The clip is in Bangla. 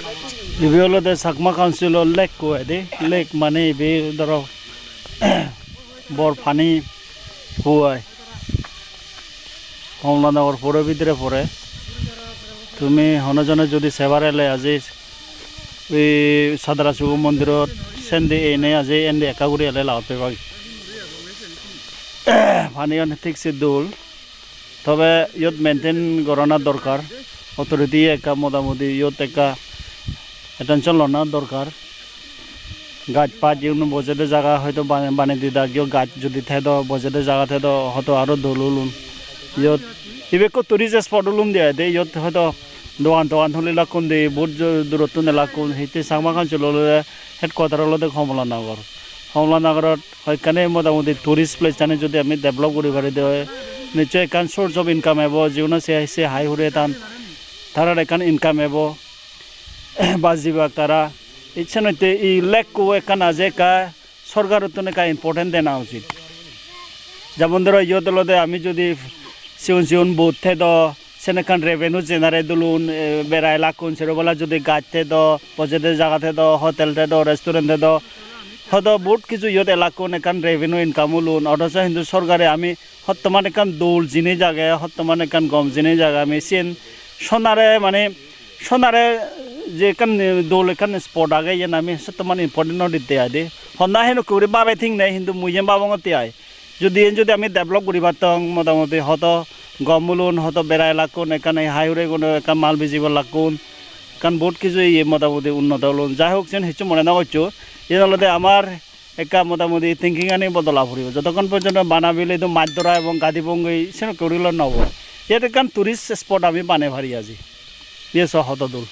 ইবি হলদে চাকমা কাউন্সিলৰ লেক কয় দে লেক মানে ইবি ধৰক বৰ পানী হুয়ায় কমলানগর পৌর ভিতরে পড়ে তুমি হনজনে যদি সেবার এলে আজি এই সাদরা শিব মন্দিরত সেন্দি এনে আজি এনে একাগুড়ি এলে লাউতে পাই পানি অনেক ঠিক সিদ্ধুল তবে ইয়ত মেনটেন করানোর দরকার অথরিটি একা মোটামুটি ইয়ত একা অ্যাটেনশন লওয়ার দরকার গাছ পাত যেগুলো বজেতে জায়গা হয়তো বানিয়ে দিদা কেউ গাছ যদি থেদ বজেতে জায়গা থেদ হয়তো আরও দলুলুন ইয়ত ইবেকো টুরিস্ট স্পট উলুম দিয়া দে ইয়ত হয়তো দোকান হলে লাগুন দে বহুত দূরত্ব নেলাগুন সেইতে চাকমা কাউন্সিলরে হেডকোয়ার্টার হলতে কমলানগরত সেইখানে মোটামুটি টুরিস্ট প্লেস জানে যদি আমি ডেভেলপ করি পারি দেয় নিশ্চয় এখান সোর্স অফ ইনকাম হব যিকোনো সে হাই হুরে তার এখান ইনকাম হব বাজিবাক তারা ইচ্ছা নইতে ই লেককো এখান আজে কা সরকারের তো কা ইম্পর্টেন্ট দেনা উচিত যেমন ধরো ইয়তলতে আমি যদি সিউন বুথ থেদ সেনেখান রেভিনিউ জেনারেট দুলুন বেড়াই লাগুন সেরোবেলা যদি গাছ থেদ পজেতে জায়গা থেদ হোটেল থেদ রেস্টুরেন্ট থেদ হয়তো বহুত কিছু ইয়ত এলাকুন এখান রেভিনিউ ইনকাম উলুন অথচ হিন্দু সরকারে আমি বর্তমান এখান দৌল জিনি জায়গায় বর্তমান এখান গম জিনি জায়গা আমি সেন সোনারে যে এখান দৌল এখান স্পট আগে ইয়ে আমি বর্তমান ইম্পর্টেন্ট দিতে আদে হন্না হেন করে বাবে ঠিক নাই কিন্তু মুইয়ে বাবঙতে আয় যদি আমি ডেভেলপ করি পারতাম মোটামুটি হয়তো গম বলুন হয়তো বেড়াই লাগুন এখানে হাইরে কোনো এখান মাল বেচিব লাগুন কারণ বহুত কিছু মোটামুটি উন্নত হলুন যাই হোক যেন কিছু মনে না করছো এর আমার একা মোটামুটি থিঙ্কিং আনি বদলা ফুরিব যতক্ষণ পর্যন্ত বানাবিলে তো মাছ ধরা এবং গাদি বঙ্গই সে করিল নব ইয়াত এখান টুরিস্ট স্পট আমি বানে ভারি আজি ইয়ে সহ হতদুল